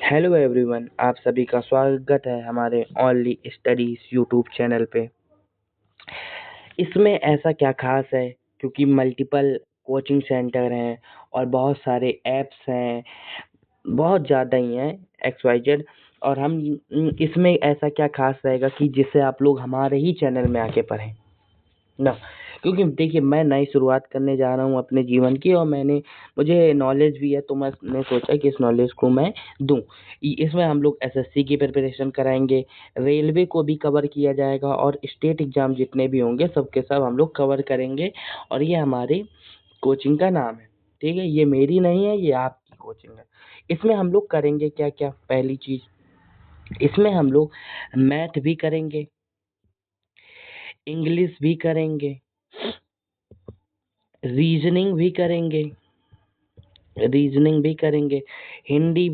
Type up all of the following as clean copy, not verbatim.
Hello everyone, आप सभी का स्वागत है हमारे ओनली स्टडीज यूट्यूब चैनल पे। इसमें ऐसा क्या खास है, क्योंकि मल्टीपल कोचिंग सेंटर हैं और बहुत सारे ऐप्स हैं, बहुत ज़्यादा ही हैं एक्स वाई जेड। और हम इसमें ऐसा क्या खास रहेगा कि जिससे आप लोग हमारे ही चैनल में आके पढ़ें ना। क्योंकि देखिए, मैं नई शुरुआत करने जा रहा हूँ अपने जीवन की, और मुझे नॉलेज भी है, तो मैंने सोचा कि इस नॉलेज को मैं दूं। इसमें हम लोग एसएससी की प्रिपरेशन कराएंगे, रेलवे को भी कवर किया जाएगा, और स्टेट एग्जाम जितने भी होंगे सबके सब हम लोग कवर करेंगे। और ये हमारी कोचिंग का नाम है, ठीक है। ये मेरी नहीं है, ये आपकी कोचिंग है। इसमें हम लोग करेंगे क्या क्या? पहली चीज, इसमें हम लोग मैथ भी करेंगे, इंग्लिश भी करेंगे, रीजनिंग भी करेंगे, हिंदी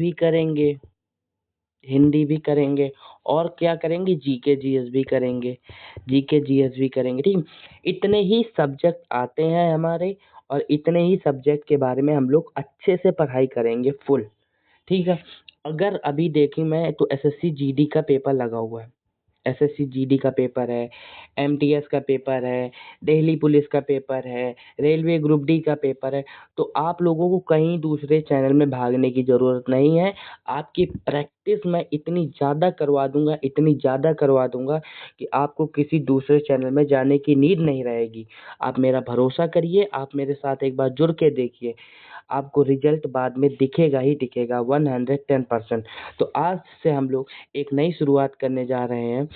भी करेंगे, और क्या करेंगे? जीके जीएस भी करेंगे, ठीक। इतने ही सब्जेक्ट आते हैं हमारे, और इतने ही सब्जेक्ट के बारे में हम लोग अच्छे से पढ़ाई करेंगे फुल, ठीक है। अगर अभी देखी मैं तो एसएससी जीडी का पेपर लगा हुआ है, एसएससी जीडी का पेपर है, एमटीएस का पेपर है, दिल्ली पुलिस का पेपर है, रेलवे ग्रुप डी का पेपर है। तो आप लोगों को कहीं दूसरे चैनल में भागने की ज़रूरत नहीं है। आपकी प्रैक्टिस मैं इतनी ज़्यादा करवा दूंगा, कि आपको किसी दूसरे चैनल में जाने की नीड नहीं रहेगी। आप मेरा भरोसा करिए, आप मेरे साथ एक बार जुड़ के देखिए, आपको रिजल्ट बाद में दिखेगा ही दिखेगा, 110%। तो आज से हम लोग एक नई शुरुआत करने जा रहे हैं,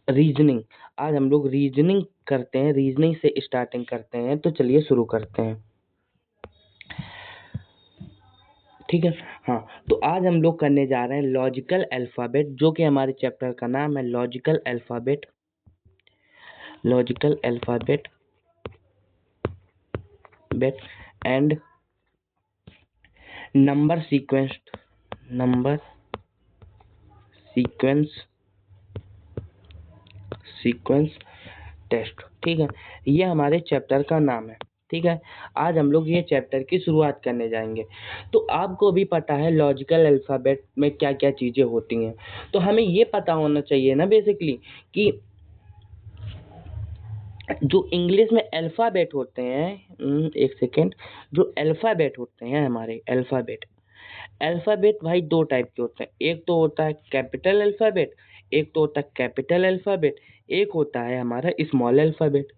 रीजनिंग। आज हम लोग रीजनिंग करते हैं, रीजनिंग से स्टार्टिंग करते हैं। तो चलिए शुरू करते हैं, ठीक है। हाँ, तो आज हम लोग करने जा रहे हैं लॉजिकल अल्फ़ाबेट, जो कि हमारे चैप्टर का नाम है logical alphabet. Logical alphabet and number sequence test, ठीक है। ये हमारे चैप्टर का नाम है, ठीक है। आज हम लोग ये चैप्टर की शुरुआत करने जाएंगे। तो आपको भी पता है लॉजिकल अल्फ़ाबेट में क्या क्या चीज़ें होती हैं। तो हमें ये पता होना चाहिए ना बेसिकली, कि जो इंग्लिश में अल्फ़ाबेट होते हैं, एक सेकेंड, जो अल्फ़ाबेट होते हैं हमारे, अल्फ़ाबेट भाई दो टाइप के होते हैं। एक तो होता है कैपिटल अल्फ़ाबेट, एक होता है हमारा स्मॉल अल्फ़ाबेट।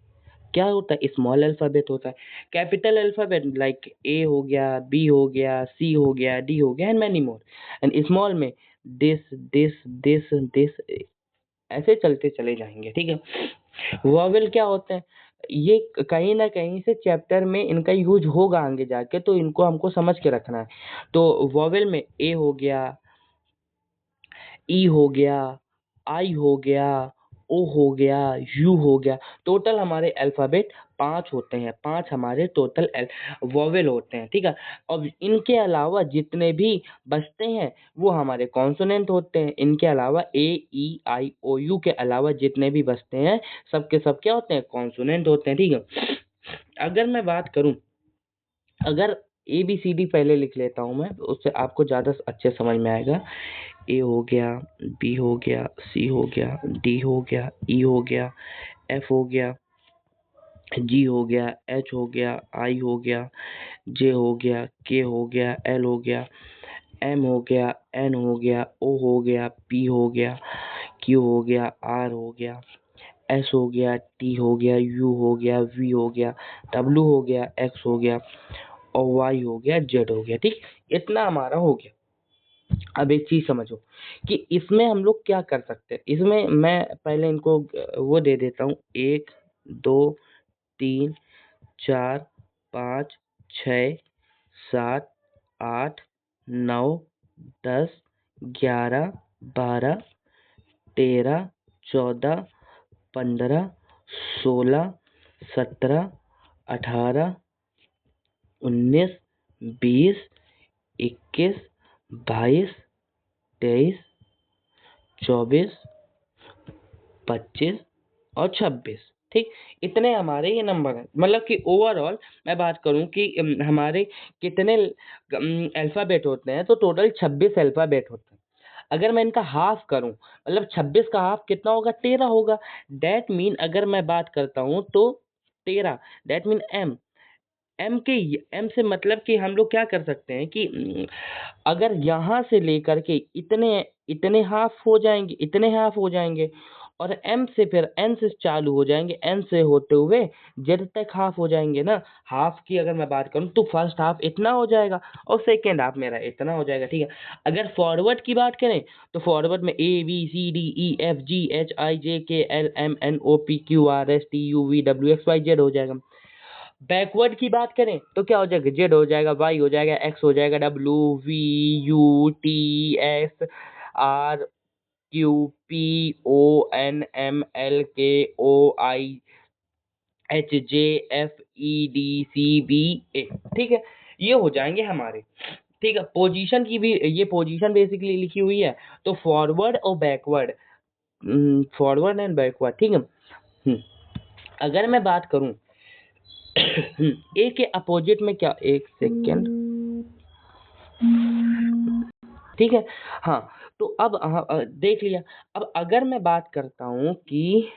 क्या होता है? स्मॉल अल्फ़ाबेट होता है। कैपिटल अल्फ़ाबेट लाइक ए हो गया, बी हो गया, सी हो गया, डी हो गया, and many more. And small में दिस दिस दिस दिस, ऐसे चलते चले जाएंगे, ठीक है। वॉवेल क्या होते हैं? ये कहीं ना कहीं से चैप्टर में इनका यूज होगा आगे जाके, तो इनको हमको समझ के रखना है। तो वॉवेल में ए हो गया, ई हो गया, आई हो गया, ओ हो गया, यू हो गया। टोटल हमारे अल्फ़ाबेट 5 होते हैं, 5 हमारे टोटल वॉवेल होते हैं, ठीक है। अब इनके अलावा जितने भी बचते हैं वो हमारे कॉन्सोनेंट होते हैं। इनके अलावा ए ई आई ओ यू के अलावा जितने भी बचते हैं सबके सब क्या होते हैं? कॉन्सोनेंट होते हैं, ठीक है। अगर मैं बात करूं, अगर ए बी सी डी पहले लिख लेता हूं मैं, उससे आपको ज़्यादा अच्छे समझ में आएगा। ए हो गया, बी हो गया, सी हो गया, डी हो गया, ई हो गया, एफ हो गया, जी हो गया, एच हो गया, आई हो गया, जे हो गया, के हो गया, एल हो गया, एम हो गया, एन हो गया, ओ हो गया, पी हो गया, क्यू हो गया, आर हो गया, एस हो गया, टी हो गया, यू हो गया, वी हो गया, डब्ल्यू हो गया, एक्स हो गया, और वाई हो गया, जेड हो गया, ठीक। इतना हमारा हो गया। अब एक चीज समझो कि इसमें हम लोग क्या कर सकते हैं। इसमें मैं पहले इनको वो दे देता हूँ, 1 2 3 4 5 6 7 8 9 10 11 12 13 14 15 16 17 18 19 20 21 22 23 24 25 और 26, ठीक, इतने हमारे ये नंबर हैं। मतलब कि ओवरऑल मैं बात करूँ कि हमारे कितने अल्फ़ाबेट होते हैं, तो टोटल 26 अल्फ़ाबेट होते हैं। अगर मैं इनका हाफ करूँ, मतलब 26 का हाफ कितना होगा? 13 होगा। दैट मीन अगर मैं बात करता हूँ तो 13, दैट मीन एम। एम से मतलब कि हम लोग क्या कर सकते हैं कि अगर यहाँ से लेकर के इतने इतने हाफ हो जाएँगे, इतने हाफ हो जाएँगे, और एम से फिर एन से चालू हो जाएँगे, एन से होते हुए जेड तक हाफ हो जाएँगे ना। हाफ की अगर मैं बात करूँ तो फर्स्ट हाफ इतना हो जाएगा और सेकंड हाफ मेरा इतना हो जाएगा, ठीक है। अगर फॉरवर्ड की बात करें तो फॉरवर्ड में A B C D E F G H I J K L M N O P Q R S T U V W X Y Z हो जाएगा। बैकवर्ड की बात करें तो क्या हो जाएगा? जेड हो जाएगा, वाई हो जाएगा, एक्स हो जाएगा, W V U T S R Q P O N M L K O I H J F E D C B A, ठीक है। ये हो जाएंगे हमारे, ठीक है। पोजीशन की भी ये पोजीशन बेसिकली लिखी हुई है, तो फॉरवर्ड और बैकवर्ड, फॉरवर्ड एंड बैकवर्ड, ठीक है। अगर मैं बात करूं ए के अपोजिट में क्या, एक सेकेंड, ठीक है। हाँ, तो अब देख लिया। अब अगर मैं बात करता हूँ कि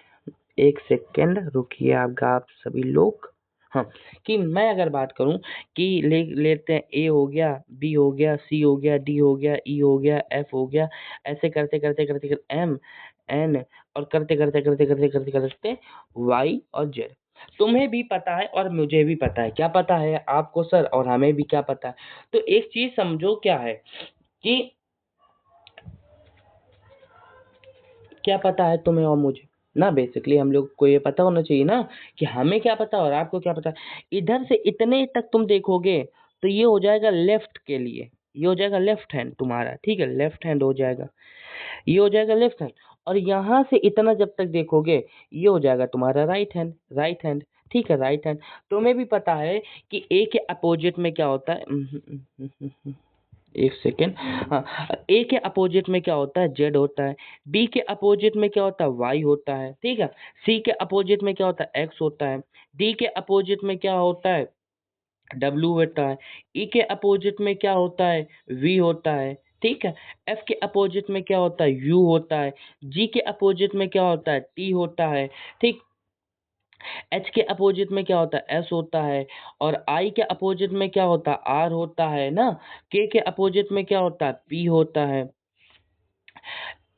एक सेकेंड रुकिए आप सभी लोग। हाँ, कि मैं अगर बात करूँ कि लेते हैं ए हो गया, बी हो गया, सी हो गया, डी हो गया, ई हो गया, एफ हो गया, ऐसे करते करते करते करते एम एन, और करते करते करते करते करते करते वाई और जेड। तुम्हें भी पता है और मुझे भी पता है। क्या पता है आपको सर? और हमें भी क्या पता है? तो एक चीज समझो क्या है कि क्या पता है तुम्हें और मुझे ना। बेसिकली हम लोग को ये पता होना चाहिए ना कि हमें क्या पता और आपको क्या पता। इधर से इतने तक तुम देखोगे तो ये हो जाएगा लेफ्ट के लिए, ये हो जाएगा लेफ्ट हैंड तुम्हारा, ठीक है। लेफ्ट हैंड हो जाएगा, ये हो जाएगा लेफ्ट हैंड। और यहाँ से इतना जब तक देखोगे ये हो जाएगा तुम्हारा राइट हैंड, राइट हैंड, ठीक है, राइट हैंड। तुम्हें भी पता है कि ए के अपोजिट में क्या होता है। एक सेकेंड। हाँ, ए के अपोजिट में क्या होता है? जेड होता है। बी के अपोजिट में क्या होता है? वाई होता है, ठीक है। सी के अपोजिट में क्या होता है? एक्स होता है। डी के अपोजिट में क्या होता है? डब्ल्यू होता है। ई के अपोजिट में क्या होता है? वी होता है, ठीक है। एफ के अपोजिट में क्या होता है? यू होता है। जी के अपोजिट में क्या होता है? टी होता है, ठीक। एच के अपोजिट में क्या होता है? एस होता है। और आई के अपोजिट में क्या होता है? आर होता है ना। के अपोजिट में क्या होता है? पी होता है।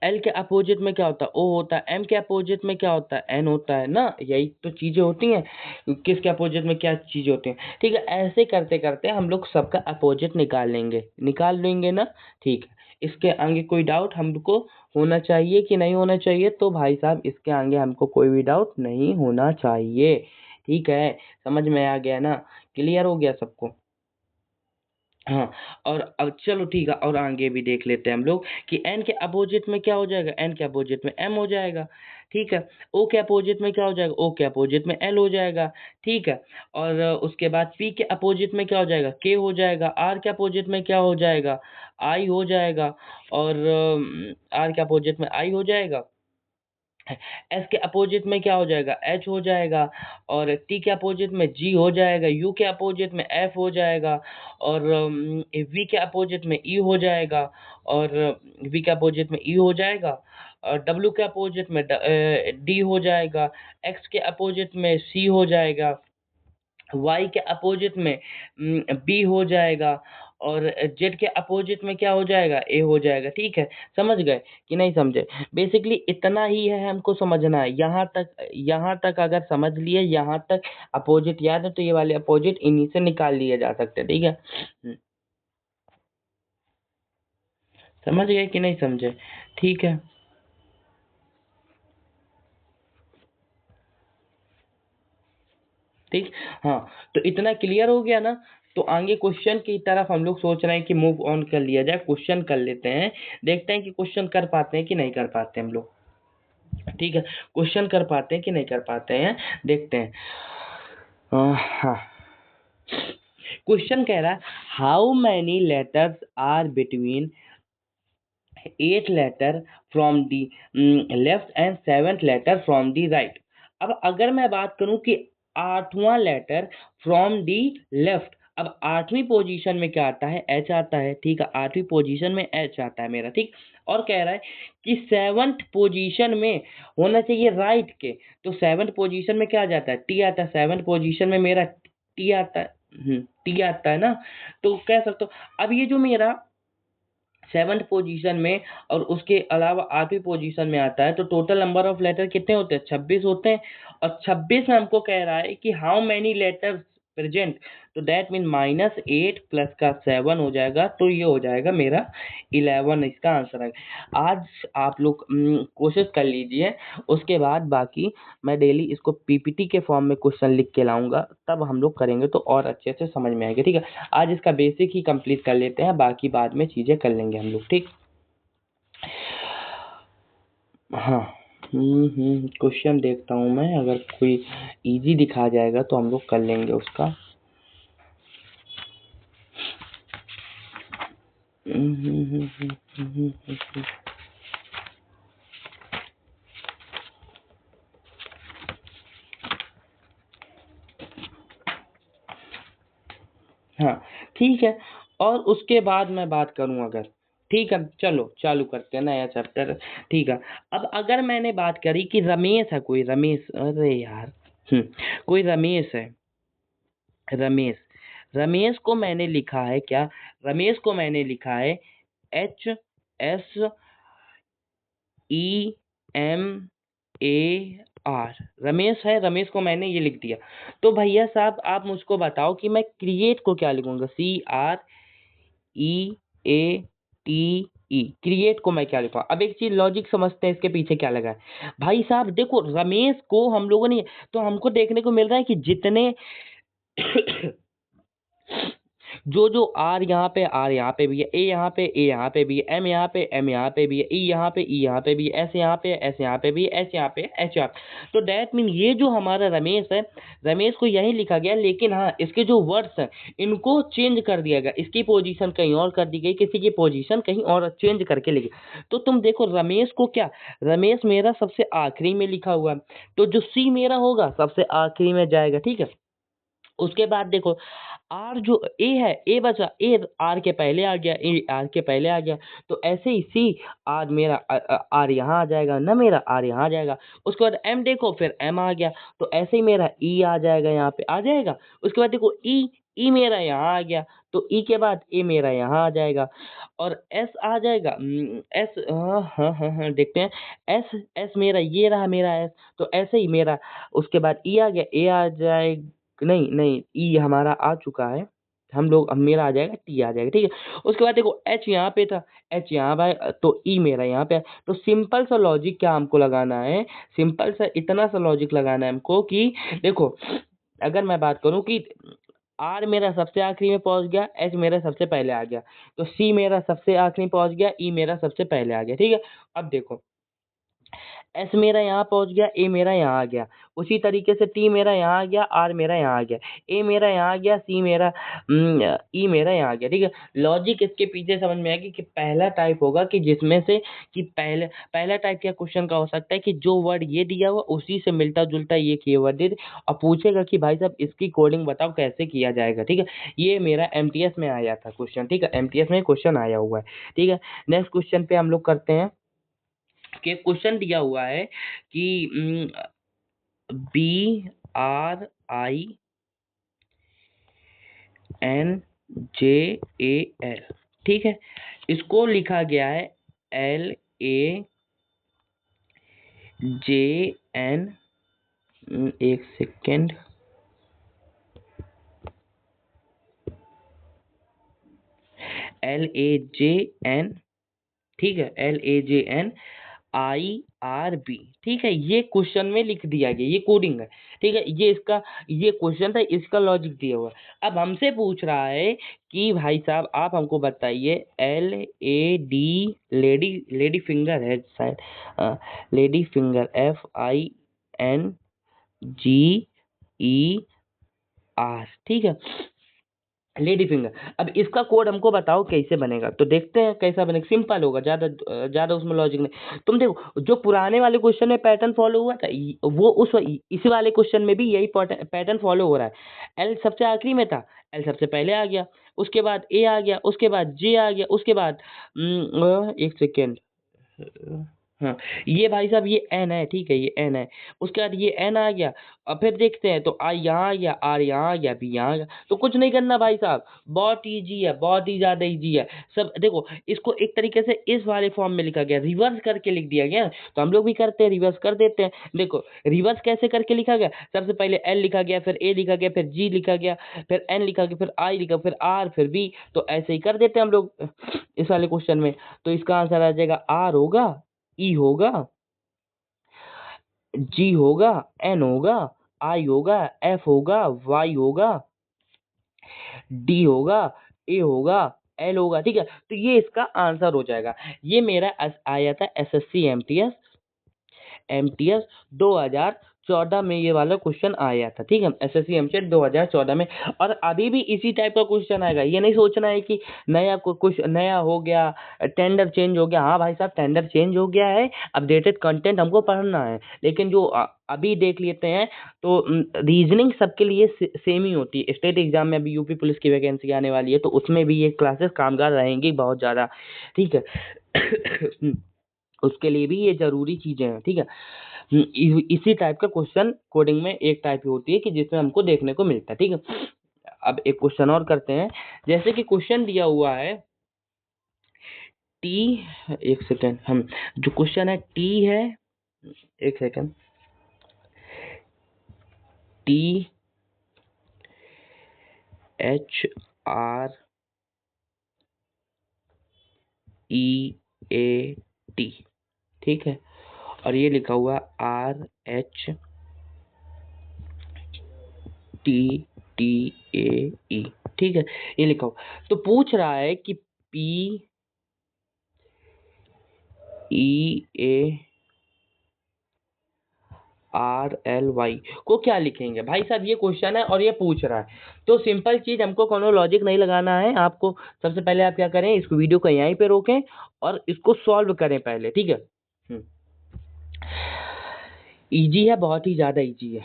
एल के अपोजिट में क्या होता है? ओ होता है। एम के अपोजिट में क्या होता है? एन होता है ना। यही तो चीजें होती हैं, किसके अपोजिट में क्या चीजें होती हैं, ठीक है। ऐसे करते करते हम लोग सबका अपोजिट निकाल लेंगे ना, ठीक है। इसके आगे कोई डाउट हमको होना चाहिए कि नहीं होना चाहिए? तो भाई साहब इसके आगे हमको कोई भी डाउट नहीं होना चाहिए, ठीक है। समझ में आ गया ना? क्लियर हो गया सबको? हाँ, और अब चलो ठीक है, और आगे भी देख लेते हैं हम लोग कि एन के अपोजिट में क्या हो जाएगा? एन के अपोजिट में एम हो जाएगा, ठीक है। ओ के अपोजिट में क्या हो जाएगा? ओ के अपोजिट में एल हो जाएगा, ठीक है। और उसके बाद पी के अपोजिट में क्या हो जाएगा? के हो जाएगा। आर के अपोजिट में क्या हो जाएगा? आई हो जाएगा। और आर के अपोजिट में आई हो जाएगा। एस के अपोजिट में क्या हो जाएगा? एच हो जाएगा। और टी के अपोजिट में जी हो जाएगा। यू के अपोजिट में एफ हो जाएगा। और वी के अपोजिट में ई हो जाएगा। और वी के अपोजिट में ई हो जाएगा। और डब्ल्यू के अपोजिट में डी हो जाएगा। एक्स के अपोजिट में सी हो जाएगा। वाई के अपोजिट में बी हो जाएगा। और जेड के अपोजिट में क्या हो जाएगा? ए हो जाएगा, ठीक है। समझ गए कि नहीं समझे? बेसिकली इतना ही है हमको समझना है। यहाँ तक अगर समझ लिए, यहाँ तक अपोजिट याद है तो ये वाले अपोजिट इन्हीं से निकाल लिए जा सकते हैं, ठीक है। समझ गए कि नहीं समझे? ठीक है, ठीक। हाँ, तो इतना क्लियर हो गया ना। तो आगे क्वेश्चन की तरफ हम लोग सोच रहे हैं कि मूव ऑन कर लिया जाए, क्वेश्चन कर लेते हैं। देखते हैं कि क्वेश्चन कर पाते हैं कि नहीं कर पाते हम लोग, ठीक है। क्वेश्चन कर पाते हैं कि नहीं कर पाते हैं, देखते हैं। हाँ, क्वेश्चन कह रहा है how many letters are between 8 letter from the left and 7th letter from the right. अब अगर मैं बात करूं कि 8वां लेटर फ्रॉम दी लेफ्ट, अब 8वीं पोजीशन में क्या आता है, एच आता है, ठीक है, 8वीं पोजीशन में एच आता है मेरा, ठीक। और कह रहा है कि 7th पोजीशन में होना चाहिए राइट के, तो 7th पोजीशन में क्या आ जाता है, टी आता है, 7th पोजीशन में मेरा टी आता है, टी आता है ना, तो कह सकते हो। अब ये जो मेरा 7th पोजीशन में और उसके अलावा 8वीं पोजीशन में आता है, तो टोटल नंबर ऑफ लेटर कितने होते हैं, 26 होते हैं। और 26 में हमको कह रहा है कि हाउ मेनी लेटर्स प्रेजेंट, तो दैट मीन -8 प्लस का 7 हो जाएगा, तो ये हो जाएगा मेरा 11, इसका आंसर है। आज आप लोग कोशिश कर लीजिए, उसके बाद बाकी मैं डेली इसको पीपीटी के फॉर्म में क्वेश्चन लिख के लाऊंगा, तब हम लोग करेंगे तो और अच्छे से समझ में आएगा, ठीक है। आज इसका बेसिक ही कंप्लीट कर लेते हैं, बाकी बाद में चीजें कर लेंगे हम लोग, ठीक। हाँ, क्वेश्चन देखता हूँ मैं, अगर कोई इजी दिखा जाएगा तो हम लोग कर लेंगे उसका। हाँ, ठीक है। और उसके बाद मैं बात करूँ अगर, ठीक है, चलो चालू करते हैं नया चैप्टर, ठीक है। अब अगर मैंने बात करी कि रमेश है, कोई रमेश, अरे यार, कोई रमेश है, रमेश, रमेश को मैंने लिखा है क्या, रमेश को मैंने लिखा है HSEMAR, रमेश है, रमेश को मैंने ये लिख दिया। तो भैया साहब आप मुझको बताओ कि मैं क्रिएट को क्या लिखूंगा, CREATE, क्रिएट को मैं क्या लिखूंगा। अब एक चीज लॉजिक समझते हैं इसके पीछे क्या लगा है। भाई साहब देखो, रमेश को हम लोगों ने, तो हमको देखने को मिल रहा है कि जितने जो जो आर यहाँ पे, आर यहाँ पे भी है, ए यहाँ पे, ए यहाँ पे भी है, एम यहाँ पे, एम यहाँ पे भी है, ई यहाँ पे, ई यहाँ पे भी है, एस यहाँ पे, एस यहाँ पे भी है, एच यहाँ पे, एच यहाँ पे। तो दैट मीन ये जो हमारा रमेश है, रमेश को यही लिखा गया, लेकिन हाँ इसके जो वर्ड्स हैं इनको चेंज कर दिया गया, इसकी पोजीशन कहीं और कर दी गई, किसी की पोजीशन कहीं और चेंज करके लिखी। तो तुम देखो रमेश को क्या, रमेश मेरा सबसे आखिरी में लिखा हुआ है, तो जो सी मेरा होगा सबसे आखिरी में जाएगा, ठीक है। उसके बाद देखो आर जो ए है, ए बचा, ए आर के पहले आ गया, ए आर के पहले आ गया, तो ऐसे ही सी आर मेरा आर यहाँ आ जाएगा ना, मेरा आर यहाँ आ जाएगा। उसके बाद एम देखो, फिर एम आ गया, तो ऐसे ही मेरा ई आ जाएगा, यहाँ पे आ जाएगा। उसके बाद देखो ई, ई मेरा यहाँ आ गया, तो ई के बाद ए मेरा यहाँ आ जाएगा, और एस आ जाएगा, एस, हाँ हाँ हाँ हाँ देखते हैं, एस, एस मेरा ये रहा मेरा एस, तो ऐसे ही मेरा उसके बाद ई आ गया, ए आ जाएगा, नहीं नहीं ई हमारा आ चुका है, हम लोग, अब मेरा आ जाएगा, टी आ जाएगा, ठीक है। उसके बाद देखो एच यहाँ पे था, एच यहाँ भाई, तो ई मेरा यहाँ पे है। तो सिंपल सा लॉजिक क्या हमको लगाना है, सिंपल सा इतना सा लॉजिक लगाना है हमको कि देखो, अगर मैं बात करूं कि आर मेरा सबसे आखिरी में पहुंच गया, एच मेरा सबसे पहले आ गया, तो सी मेरा सबसे आखिरी में पहुंच गया, ई मेरा सबसे पहले आ गया, ठीक है। अब देखो एस मेरा यहाँ पहुंच गया, ए मेरा यहाँ आ गया, उसी तरीके से टी मेरा यहाँ आ गया, आर मेरा यहाँ आ गया, ए मेरा यहाँ आ गया, सी मेरा, ई मेरा यहाँ आ गया, ठीक है। लॉजिक इसके पीछे समझ में आएगी कि पहला टाइप होगा कि जिसमें से कि पहले, पहला टाइप क्या क्वेश्चन का हो सकता है कि जो वर्ड ये दिया हुआ उसी से मिलता जुलता ये कीवर्ड दे दे, और पूछेगा कि भाई साहब इसकी कोडिंग बताओ कैसे किया जाएगा, ठीक है। ये मेरा एमटीएस में आया था क्वेश्चन, ठीक है, एमटीएस में क्वेश्चन आया हुआ है, ठीक है। नेक्स्ट क्वेश्चन पे हम लोग करते हैं कि क्वेश्चन दिया हुआ है कि BRINJAL, ठीक है, इसको लिखा गया है LAJN, एक सेकेंड, LAJN, ठीक है, LAJNIRB, ठीक है, ये क्वेश्चन में लिख दिया गया, ये कोडिंग है, ठीक है। ये इसका, ये क्वेश्चन था, इसका लॉजिक दिया हुआ है। अब हमसे पूछ रहा है कि भाई साहब आप हमको बताइए, LAD, लेडी, लेडी फिंगर है शायद, लेडी फिंगर, FINGER, ठीक है। Lady finger. अब इसका कोड हमको बताओ कैसे बनेगा, तो देखते हैं कैसा बनेगा। सिंपल होगा, ज्यादा उसमें लॉजिक नहीं। तुम देखो जो पुराने वाले क्वेश्चन में पैटर्न फॉलो हुआ था वो इस वाले क्वेश्चन में भी यही पैटर्न फॉलो हो रहा है। एल सबसे आखिरी में था, एल सबसे पहले आ गया, उसके बाद ए आ गया, उसके बाद जे आ गया, उसके बाद एक सेकेंड, हाँ ये भाई साहब ये एन है, ठीक है ये एन है, उसके बाद ये एन आ गया। अब फिर देखते हैं तो आई यहाँ आ गया, आर यहाँ आ गया, बी यहाँ आ गया। तो कुछ नहीं करना भाई साहब, बहुत इजी है, बहुत ही ज्यादा इजी है। सब देखो इसको एक तरीके से इस वाले फॉर्म में लिखा गया, रिवर्स करके लिख दिया गया। तो हम लोग भी करते हैं, रिवर्स कर देते हैं। देखो रिवर्स कैसे करके लिखा गया, सबसे पहले एल लिखा गया, फिर ए लिखा गया, फिर जी लिखा गया, फिर एन लिखा गया, फिर आई लिखा, फिर आर, फिर बी। तो ऐसे ही कर देते हैं हम लोग इस वाले क्वेश्चन में। तो इसका आंसर आ जाएगा, आर होगा, ई होगा, जी होगा, एन होगा, आई होगा, एफ होगा, वाई होगा, डी होगा, ए होगा, एल होगा। ठीक है, तो ये इसका आंसर हो जाएगा। ये मेरा आया था एसएससी एमटीएस 2014 में, ये वाला क्वेश्चन आया था। ठीक है, एसएससी एमटीएस 2014 में। और अभी भी इसी टाइप का क्वेश्चन आएगा। ये नहीं सोचना है कि नया कुछ नया हो गया, टेंडर चेंज हो गया। हाँ भाई साहब टेंडर चेंज हो गया है, अपडेटेड कंटेंट हमको पढ़ना है। लेकिन जो अभी देख लेते हैं तो रीजनिंग सबके लिए सेम ही होती है। स्टेट एग्जाम में अभी यूपी पुलिस की वैकेंसी आने वाली है, तो उसमें भी ये क्लासेस कामगार रहेंगी बहुत ज़्यादा। ठीक है उसके लिए भी ये जरूरी चीजें हैं। ठीक है, इसी टाइप का क्वेश्चन कोडिंग में एक टाइप की होती है कि जिसमें हमको देखने को मिलता है। ठीक है, अब एक क्वेश्चन और करते हैं। जैसे कि क्वेश्चन दिया हुआ है टी, एक सेकेंड, हम जो क्वेश्चन है टी है, एक second, T H R E A T, ठीक है, और ये लिखा हुआ R H T T A E. ठीक है, ये लिखा हुआ। तो पूछ रहा है कि P E A R L Y को क्या लिखेंगे। भाई साहब ये क्वेश्चन है और ये पूछ रहा है, तो सिंपल चीज, हमको कोनो लॉजिक नहीं लगाना है। आपको सबसे पहले आप क्या करें, इसको वीडियो को यहीं पे रोकें और इसको सॉल्व करें पहले। ठीक है, इजी है, बहुत ही ज्यादा इजी है।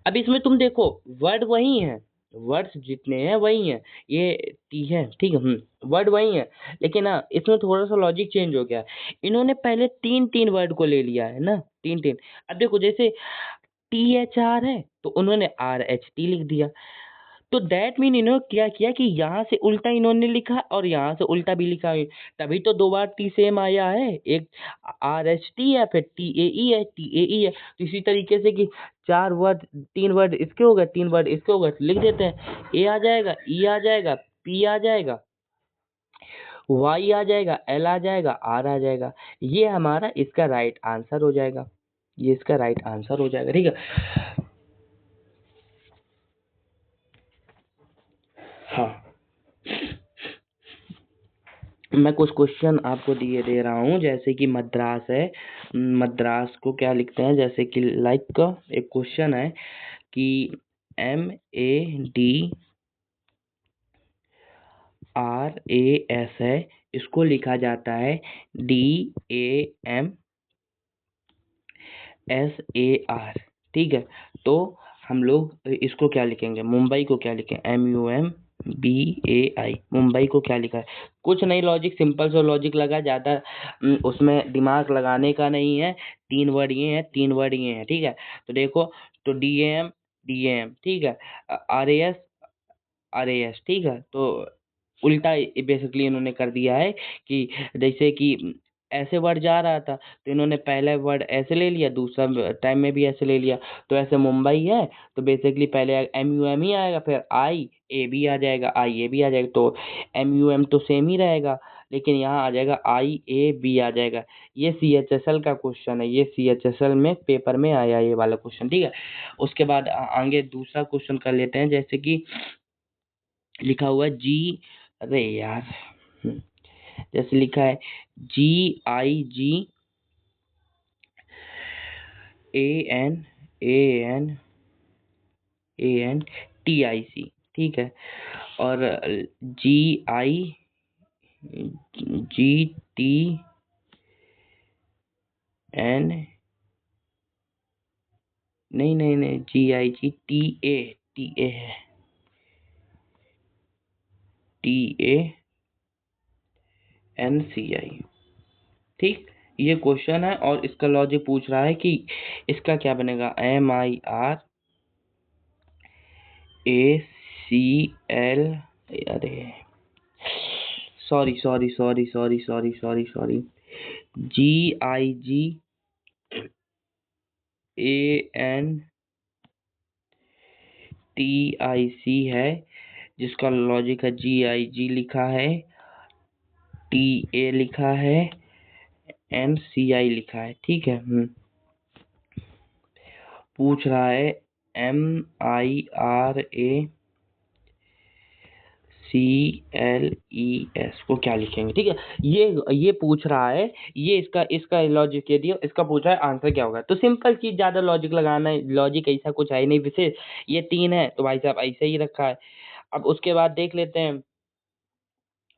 अब इसमें तुम देखो वर्ड वही है, वर्ड्स जितने हैं वही हैं, ये टी है, ठीक है, वर्ड वही है। लेकिन हाँ इसमें थोड़ा सा लॉजिक चेंज हो गया है। इन्होंने पहले तीन तीन वर्ड को ले लिया है ना, तीन तीन। अब देखो जैसे टी एच आर है तो उन्होंने आर एच टी लिख दिया। तो दैट मीन इन्होंने क्या किया कि यहाँ से उल्टा इन्होंने लिखा और यहाँ से उल्टा भी लिखा है। तभी तो दो बार टी सेम आया है, एक आर एच टी है, फिर टी ए ई है, टी ए ई है। तो इसी तरीके से कि चार वर्ड, तीन वर्ड इसके हो गए, तीन वर्ड इसके हो गए, तो लिख देते हैं। ए आ जाएगा, ई आ जाएगा, पी आ जाएगा, वाई आ जाएगा, एल आ जाएगा, आर आ जाएगा। ये हमारा इसका राइट आंसर हो जाएगा, ये इसका राइट आंसर हो जाएगा। ठीक है, हाँ मैं कुछ क्वेश्चन आपको दिए दे रहा हूँ। जैसे कि मद्रास है, मद्रास को क्या लिखते हैं, जैसे कि लाइक एक क्वेश्चन है कि MADRAS है, इसको लिखा जाता है DAMSAR। ठीक है, तो हम लोग इसको क्या लिखेंगे, मुंबई को क्या लिखें, MUMBAI, मुंबई को क्या लिखा है। कुछ नहीं, लॉजिक सिंपल सा लॉजिक लगा, ज्यादा उसमें दिमाग लगाने का नहीं है। तीन वर्ड ये हैं, तीन वर्ड ये हैं। ठीक है, तो देखो, तो DAM, ठीक है, RAS, ठीक है। तो उल्टा बेसिकली इन्होंने कर दिया है कि जैसे कि ऐसे वर्ड जा रहा था तो इन्होंने पहला वर्ड ऐसे ले लिया, दूसरा टाइम में भी ऐसे ले लिया। तो ऐसे मुंबई है तो बेसिकली पहले MUM ही आएगा, फिर IAB आ जाएगा, IAB आ जाएगा। तो MUM तो सेम ही रहेगा, लेकिन यहाँ आ जाएगा IAB आ जाएगा। ये CHSL का क्वेश्चन है, ये CHSL में पेपर में आया ये वाला क्वेश्चन। ठीक है, उसके बाद आगे दूसरा क्वेश्चन कर लेते हैं। जैसे कि लिखा हुआ है जी, अरे यार, जैसे लिखा है GIGANANTIC, ठीक है। और GI GTN, नहीं नहीं नहीं, GIGTA है, TANCI। ठीक, ये क्वेश्चन है और इसका लॉजिक पूछ रहा है कि इसका क्या बनेगा, MIRACL, अरे सॉरी, GIGANTIC है, जिसका लॉजिक है GIG लिखा है, TA लिखा है, NCI लिखा है। ठीक है। पूछ रहा है MIRACLES को क्या लिखेंगे। ठीक है, ये पूछ रहा है, ये इसका लॉजिक ये दिया, इसका पूछ रहा है आंसर क्या होगा। तो सिंपल चीज, ज्यादा लॉजिक लगाना है, लॉजिक ऐसा कुछ है ही नहीं विशेष। ये 3 है तो भाई साहब ऐसे ही रखा है। अब उसके बाद देख लेते हैं।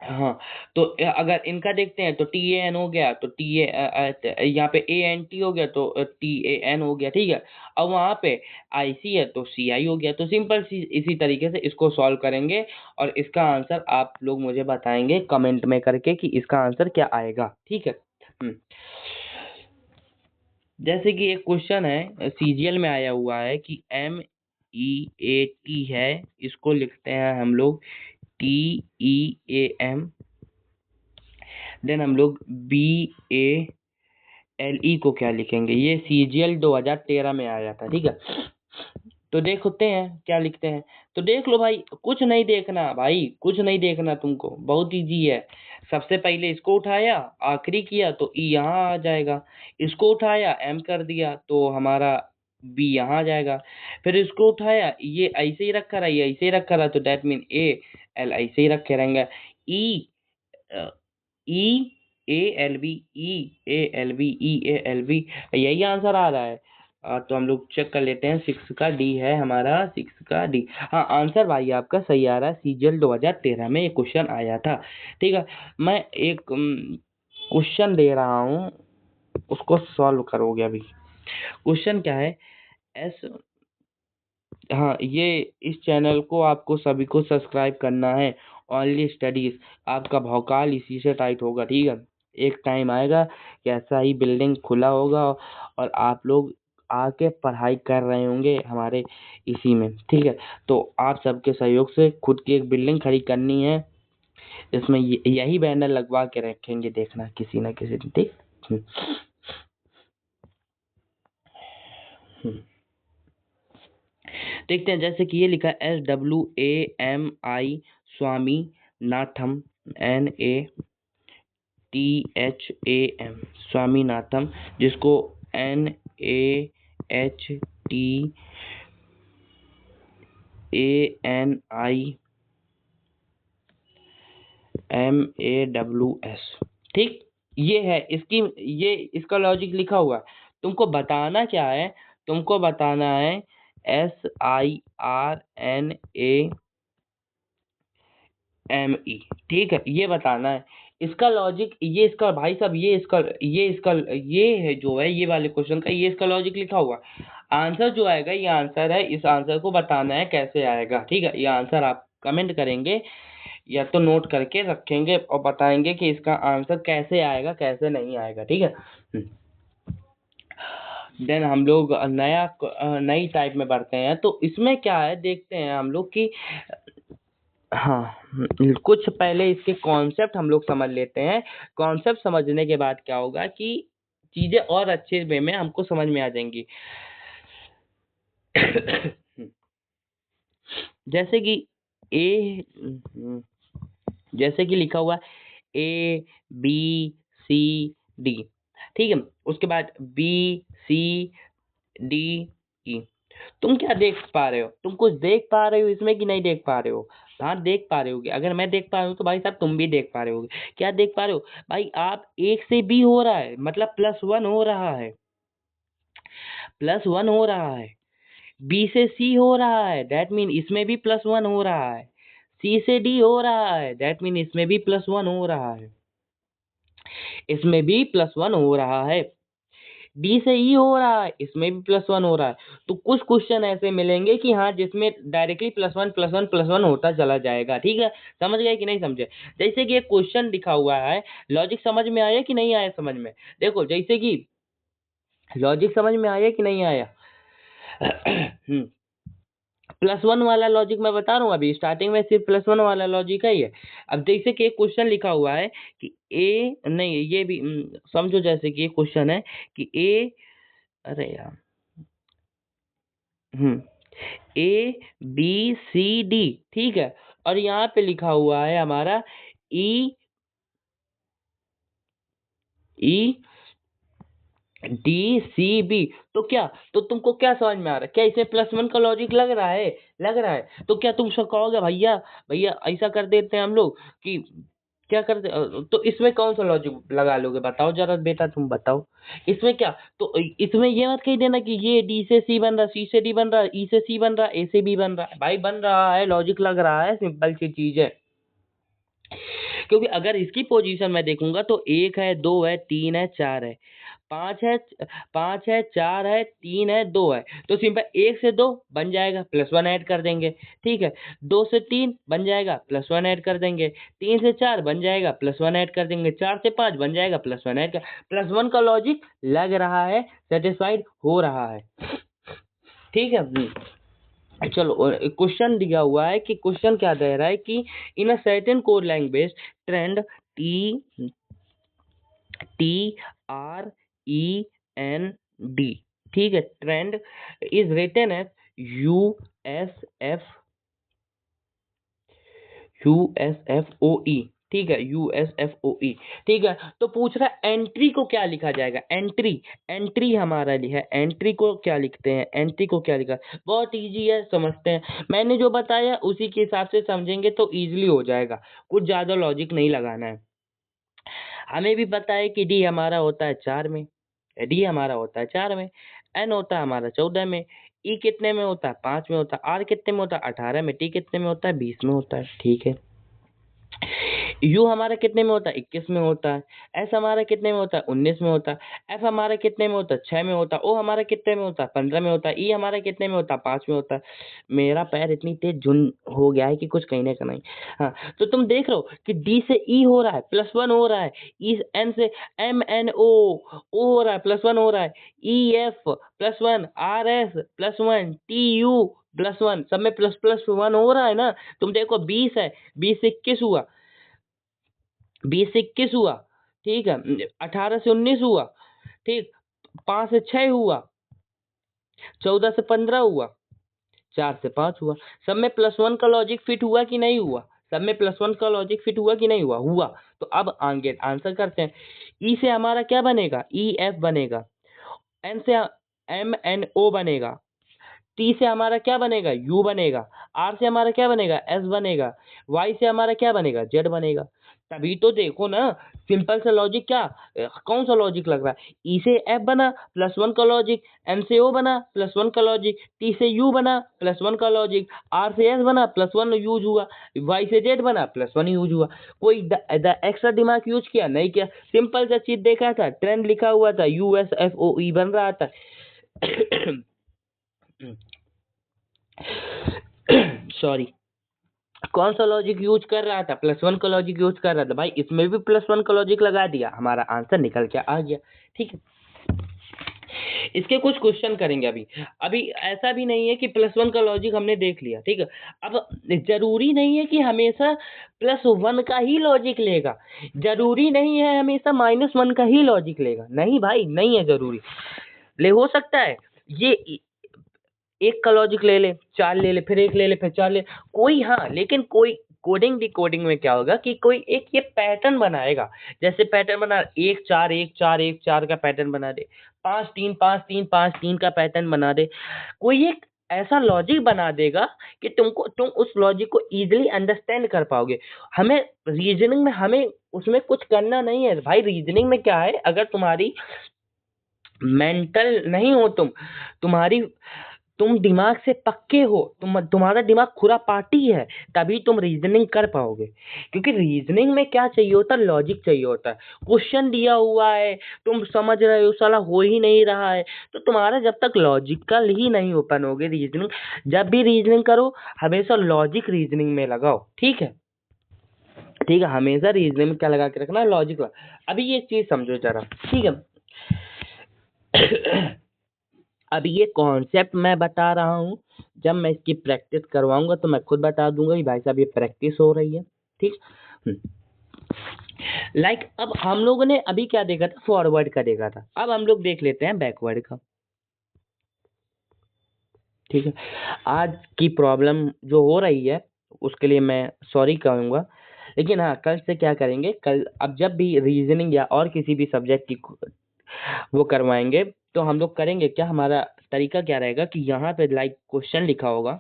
हाँ, तो अगर इनका देखते हैं तो TAN हो गया, तो यहाँ पे ANT हो गया, तो TAN हो गया। ठीक है, अब वहाँ पे IC है तो CI हो गया। तो सिंपल सी इसी तरीके से इसको सॉल्व करेंगे और इसका आंसर आप लोग मुझे बताएंगे कमेंट में करके कि इसका आंसर क्या आएगा। ठीक है। जैसे कि एक क्वेश्चन है, CGL में आया हुआ है कि MEAT है, इसको लिखते हैं हम लोग TEAM। देन हम लोग BALE को क्या लिखेंगे, ये CGL 2013 में आया था। ठीक है, तो देखते हैं क्या लिखते हैं। तो देख लो भाई, कुछ नहीं देखना भाई, कुछ नहीं देखना तुमको, बहुत इजी है। सबसे पहले इसको उठाया, आखिरी किया तो E यहाँ आ जाएगा। इसको उठाया, M कर दिया तो हमारा B यहाँ आ जाएगा। फिर इसको उठाया, ये ऐसे ही रखा रहा, ये ऐसे ही रखा रहा, तो दैट मीन AL ऐसे ही रखे रहेंगे। E E ALB, यही आंसर आ रहा है। तो हम लोग चेक कर लेते हैं, 6 का D है हमारा, 6 का D। हाँ, आंसर भाई आपका सही आ रहा है, CGL 2013 में ये क्वेश्चन आया था। ठीक है, मैं एक क्वेश्चन दे रहा हूँ, उसको सॉल्व करोगे अभी। क्वेश्चन क्या है, एस हाँ, ये इस चैनल को आपको सभी को सब्सक्राइब करना है, ओनली स्टडीज। आपका भौकाल इसी से टाइट होगा। ठीक है, एक टाइम आएगा कि ऐसा ही बिल्डिंग खुला होगा और आप लोग आके पढ़ाई कर रहे होंगे हमारे इसी में। ठीक है, तो आप सबके सहयोग से खुद की एक बिल्डिंग खड़ी करनी है, इसमें यही बैनर लगवा के रखेंगे, देखना किसी ना किसी दिन। ठीक। हम्म, हम्म। देखते हैं, जैसे कि ये लिखा है SWAMI स्वामी नाथम, NATHAM स्वामीनाथम, जिसको NATANIMAWS। ठीक, ये है इसकी, ये इसका लॉजिक लिखा हुआ है। तुमको बताना क्या है, तुमको बताना है SIRNAME। ठीक है, ये बताना है इसका लॉजिक। ये इसका भाई साहब, ये है जो है, ये वाले क्वेश्चन का ये इसका लॉजिक लिखा हुआ है। आंसर जो आएगा, ये आंसर है, इस आंसर को बताना है कैसे आएगा। ठीक है, ये आंसर आप कमेंट करेंगे या तो नोट करके रखेंगे और बताएंगे कि इसका आंसर कैसे आएगा, कैसे नहीं आएगा। ठीक है। देन हम लोग नई टाइप में बढ़ते हैं। तो इसमें क्या है, देखते हैं हम लोग कि हाँ, कुछ पहले इसके कॉन्सेप्ट हम लोग समझ लेते हैं। कॉन्सेप्ट समझने के बाद क्या होगा कि चीजें और अच्छे वे में हमको समझ में आ जाएंगी। जैसे कि ए जैसे कि लिखा हुआ ABCD। ठीक है, उसके बाद BCDE। तुम क्या देख पा रहे हो, तुम कुछ देख पा रहे हो इसमें कि नहीं देख पा रहे हो। हाँ, देख पा रहे होगे। अगर मैं देख पा रहा हूँ तो भाई साहब तुम भी देख पा रहे होगे। क्या देख पा रहे हो भाई आप, 1 से B हो रहा है, मतलब +1 हो रहा है, +1 हो रहा है। बी से सी हो रहा है, दैट मीन इसमें भी +1 हो रहा है। सी से डी हो रहा है, दैट मीन इसमें भी +1 हो रहा है। इसमें भी +1 हो रहा है। डी से ई हो रहा है, इसमें भी +1 हो रहा है। तो कुछ क्वेश्चन ऐसे मिलेंगे कि हाँ, जिसमें डायरेक्टली +1 +1 +1 होता चला जाएगा। ठीक है, समझ गए कि नहीं समझे? जैसे कि एक क्वेश्चन लिखा हुआ है, लॉजिक समझ में आया कि नहीं आया समझ में? देखो, जैसे कि लॉजिक समझ में आया कि नहीं आया? +1 वाला लॉजिक मैं बता रहा हूँ, अभी स्टार्टिंग में सिर्फ +1 वाला लॉजिक है ये। अब जैसे कि एक क्वेश्चन लिखा हुआ है कि ए नहीं, ये भी समझो, जैसे कि एक क्वेश्चन है कि ए, अरे यार, ए बी सी डी, ठीक है, और यहाँ पे लिखा हुआ है हमारा ई ई डी सी बी। तो क्या, तो तुमको क्या समझ में आ रहा है? क्या इसमें +1 का लॉजिक लग रहा है? लग रहा है। तो क्या तुम सब कहोगे भैया, भैया ऐसा कर देते हैं हम लोग कि क्या करते, तो इसमें कौन सा लॉजिक लगा लोगे? बताओ जरा बेटा, तुम बताओ इसमें क्या। तो इसमें ये मत कह देना कि ये डी से सी बन रहा, सी से डी बन रहा, ई से सी बन रहा, ए से बी बन रहा है। भाई बन रहा है, लॉजिक लग रहा है, सिंपल सी चीज है। क्योंकि अगर इसकी पोजीशन मैं देखूंगा तो 1 है, 2 है, 3 है, 4 है, 5 है, 5 है, 4 है, 3 है, 2 है। तो सिंपल 1 से 2 बन जाएगा, +1 ऐड कर देंगे। ठीक है, 2 से 3 बन जाएगा, +1 ऐड कर देंगे। 3 से 4 बन जाएगा, +1 ऐड कर देंगे। 4 से 5 बन जाएगा, +1 ऐड कर। +1 का लॉजिक लग रहा है, सेटिस्फाइड हो रहा है। ठीक है। चलो, क्वेश्चन दिया हुआ है कि क्वेश्चन क्या दे रहा है कि in a certain code language trend T T R E N D, ठीक है, trend is written as U S F O E, ठीक है, USFOE। ठीक है, तो पूछ रहा है एंट्री को क्या लिखा जाएगा? एंट्री, एंट्री हमारा लिखा है, एंट्री को क्या लिखते हैं? एंट्री को क्या लिखा? बहुत इजी है, समझते हैं। मैंने जो बताया उसी के हिसाब से समझेंगे तो इजीली हो जाएगा, कुछ ज्यादा लॉजिक नहीं लगाना है। हमें भी पता है कि डी हमारा होता है 4 में, डी हमारा होता है 4 में, एन होता है हमारा 14 में, ई कितने में होता है? 5 में होता है, आर कितने में होता है? 18 में, टी कितने में होता है? 20 में होता है। ठीक है, यू हमारा कितने में होता है? 21 में होता है। एस हमारा कितने में होता है? 19 में होता है। एफ हमारा कितने में होता है? 6 में होता है। ओ हमारा कितने में होता है? 15 में होता है। ई हमारा कितने में होता है? 5 में होता है। मेरा पैर इतनी तेज झुन हो गया है कि कुछ कहने का नहीं। हाँ, तो तुम देख रहे हो कि डी से ई हो रहा है, +1 हो रहा है। ई एन से एम एन ओ हो रहा है, +1 हो रहा है। E F +1, R S +1, T U +1, सब में ++1 हो रहा है ना। तुम देखो 20 है, 20 से 21 हुआ, 20 से 21 हुआ, ठीक है, 18 से 19 हुआ, ठीक, 5 से 6 हुआ, 14 से 15 हुआ, 4 से 5 हुआ। सब में +1 का लॉजिक फिट हुआ कि नहीं हुआ? सब में +1 का लॉजिक फिट हुआ कि नहीं हुआ? हुआ। तो अब आगे आंसर करते हैं। ई से हमारा क्या बनेगा? ई एफ बनेगा। एन से एम एन ओ बनेगा। टी से हमारा क्या बनेगा? यू बनेगा। आर से हमारा क्या बनेगा? एस बनेगा। वाई से हमारा क्या बनेगा? जेड बनेगा। तभी तो देखो ना, सिंपल सा लॉजिक, क्या कौन सा लॉजिक लग रहा है? ई से एफ बना, +1 का लॉजिक। एम से ओ बना, +1 का लॉजिक। टी से यू बना, +1 का लॉजिक। आर से एस बना, +1 यूज हुआ। वाई से जेड बना, +1 यूज हुआ। कोई एक्स्ट्रा दिमाग यूज किया? नहीं किया। सिंपल सा चीज देखा था, ट्रेंड लिखा हुआ था, USFOE बन रहा था। सॉरी, कौन सा लॉजिक यूज कर रहा था? +1 का लॉजिक यूज कर रहा था। भाई इसमें भी +1 का लॉजिक लगा दिया, हमारा आंसर निकल के आ गया। ठीक है, इसके कुछ क्वेश्चन करेंगे अभी। अभी ऐसा भी नहीं है कि +1 का लॉजिक हमने देख लिया, ठीक है। अब जरूरी नहीं है कि हमेशा +1 का ही लॉजिक लेगा, जरूरी नहीं है हमेशा -1 का ही लॉजिक लेगा। नहीं भाई, नहीं है जरूरी, ले हो सकता है ये एक का लॉजिक ले ले, 4 ले ले, फिर 1 ले ले, फिर 4 ले, कोई, हाँ, लेकिन कोई कोडिंग डिकोडिंग में क्या होगा कि कोई एक ये पैटर्न बनाएगा। जैसे पैटर्न बना 1 4 1 4 1 4 का पैटर्न बना दे, 5 3 5 3 5 3 का पैटर्न बना दे। कोई एक ऐसा लॉजिक बना देगा कि तुम उस लॉजिक को इजीली अंडरस्टैंड कर पाओगे। हमें रीजनिंग में हमें उसमें कुछ करना नहीं है भाई। रीजनिंग में क्या है, अगर तुम्हारी मेंटल नहीं हो, तुम्हारी तुम दिमाग से पक्के हो, तुम्हारा दिमाग खुरापाती है, तभी तुम रीजनिंग कर पाओगे। क्योंकि रीजनिंग में क्या चाहिए होता है, लॉजिक चाहिए होता है। क्वेश्चन दिया हुआ है, तुम समझ रहे हो, साला हो ही नहीं रहा है, तो तुम्हारा जब तक लॉजिकल ही नहीं ओपन होगे रीजनिंग, जब भी रीजनिंग करो हमेशा लॉजिक रीजनिंग में लगाओ, ठीक है। ठीक है, हमेशा रीजनिंग में क्या लगा के रखना, लॉजिक। अभी ये चीज समझो जरा, ठीक है। अब ये कॉन्सेप्ट मैं बता रहा हूँ, जब मैं इसकी प्रैक्टिस करवाऊंगा तो मैं खुद बता दूंगा कि भाई साहब ये प्रैक्टिस हो रही है, ठीक। लाइक अब हम लोगों ने अभी क्या देखा था, फॉरवर्ड का देखा था, अब हम लोग देख लेते हैं बैकवर्ड का, ठीक है। आज की प्रॉब्लम जो हो रही है उसके लिए मैं सॉरी कहूँगा, लेकिन हाँ कल से क्या करेंगे, कल अब जब भी रीजनिंग या और किसी भी सब्जेक्ट की वो करवाएंगे तो हम लोग करेंगे क्या, हमारा तरीका क्या रहेगा कि यहाँ पे लाइक क्वेश्चन लिखा होगा,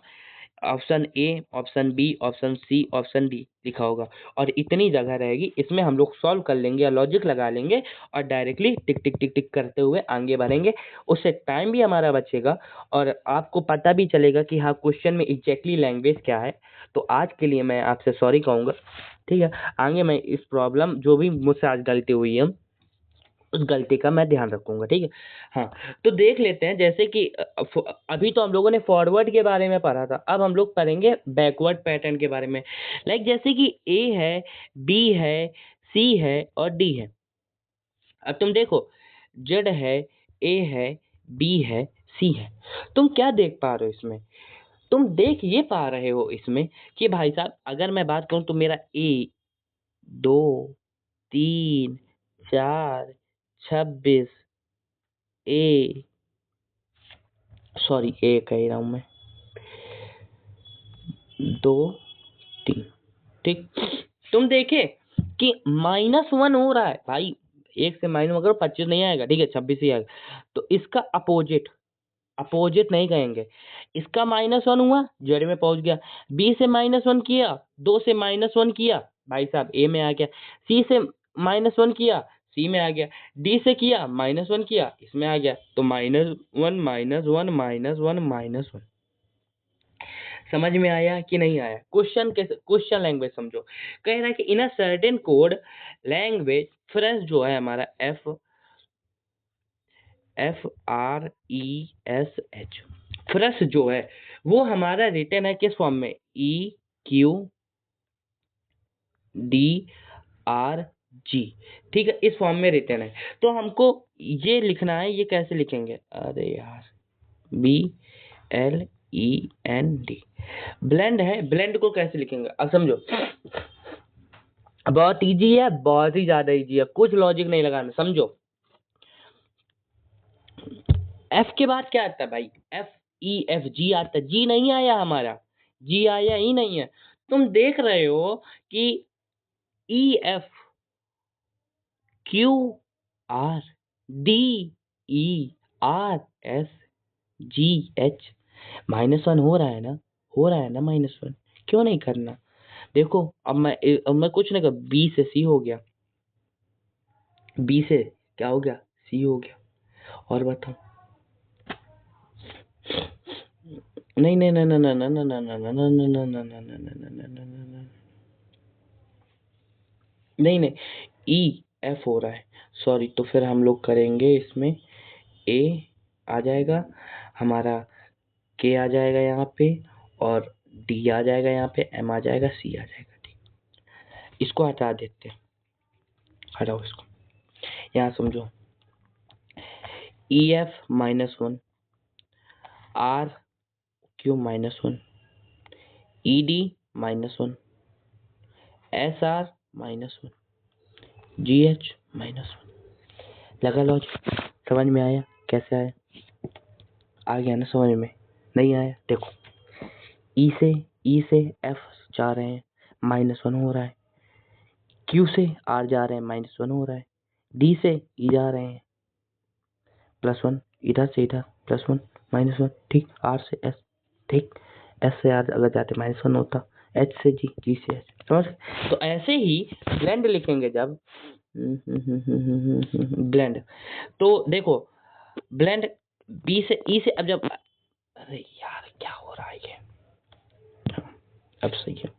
option A, option B, option C, option D लिखा होगा, और इतनी जगह रहेगी, इसमें हम लोग सॉल्व कर लेंगे या लॉजिक लगा लेंगे और डायरेक्टली टिक टिक टिक टिक करते हुए आगे बढ़ेंगे। उससे टाइम भी हमारा बचेगा और आपको पता भी चलेगा कि हाँ क्वेश्चन में एग्जैक्टली लैंग्वेज क्या है। तो आज के लिए मैं आपसे सॉरी कहूँगा, ठीक है। आगे मैं इस प्रॉब्लम जो भी मुझसे आज गलती हुई है उस गलती का मैं ध्यान रखूंगा, ठीक है। हाँ, तो देख लेते हैं, जैसे कि अभी तो हम लोगों ने फॉरवर्ड के बारे में पढ़ा था, अब हम लोग पढ़ेंगे बैकवर्ड पैटर्न के बारे में। लाइक जैसे कि ए है, बी है, सी है और डी है। अब तुम देखो, जेड है, ए है, बी है, सी है। तुम क्या देख पा रहे हो इसमें, तुम देख ये पा रहे हो इसमें कि भाई साहब अगर मैं बात करूं तो मेरा ए, 2, 3, 4, 26, ए, सॉरी ए कह रहा हूं मैं, 2, 3, ठीक। तुम देखे कि -1 हो रहा है भाई, एक से माइनस अगर 25 नहीं आएगा, ठीक है, 26 ही आएगा। तो इसका अपोजिट, अपोजिट नहीं कहेंगे, इसका -1 हुआ, जड़ में पहुंच गया। बी से -1 किया, 2 से -1 किया, भाई साहब ए में आ गया। सी से -1 किया, सी में आ गया। डी से किया -1 किया, इसमें आ गया। तो -1 -1 -1 -1। समझ में आया कि नहीं आया, क्वेश्चन कैसे, क्वेश्चन लैंग्वेज समझो। कह रहा है कि in a certain code language, French जो है हमारा FRESH, फ्रेश जो है वो हमारा रिटर्न है किस फॉर्म में, EQDRG, ठीक है, इस फॉर्म में रिटर्न है। तो हमको ये लिखना है, ये कैसे लिखेंगे, अरे यार, BLEND, ब्लेंड है, ब्लेंड को कैसे लिखेंगे अब समझो। बहुत इजी है, बहुत ही ज्यादा इजी है, कुछ लॉजिक नहीं लगाना, समझो। एफ के बाद क्या आता है भाई, FEFG आता है, जी नहीं आया हमारा, जी आया ही नहीं है। तुम देख रहे हो कि EFQRDERSGH, -1 हो रहा है ना, हो रहा है ना -1, क्यों नहीं करना। देखो अब मैं कुछ नहीं कर, बी से सी हो गया, बी से क्या हो गया, सी हो गया। और बताओ, नहीं नहीं नहीं नहीं नहीं नहीं नहीं नहीं नहीं नहीं नहीं नहीं नहीं नहीं, नहीं नहीं, EF हो रहा है, सॉरी। तो फिर हम लोग करेंगे इसमें ए आ जाएगा हमारा, के आ जाएगा यहाँ पे, और डी आ जाएगा यहाँ पे, एम आ जाएगा, सी आ जाएगा, ठीक। इसको हटा देते हैं, हटाओ इसको, यहाँ समझो। EF -1, RQ -1, ED -1, SR -1, GH -1। लगा लॉजिक, समझ में आया, कैसे आया, आ गया ना समझ में, नहीं आया देखो, ई से एफ जा रहे हैं, -1 हो रहा है। क्यू से आर जा रहे हैं, -1 हो रहा है। डी से ई जा रहे हैं, +1, इधर से इधर +1 -1, ठीक। आर से एस, ठीक। एस से आर अगर जाते -1 होता, एच से जी, जी से एच, समझ। तो ऐसे ही ब्लेंड लिखेंगे जब, ब्लेंड, तो देखो ब्लेंड बी से ई से, अब जब अरे यार क्या हो रहा है ये। अब सही है।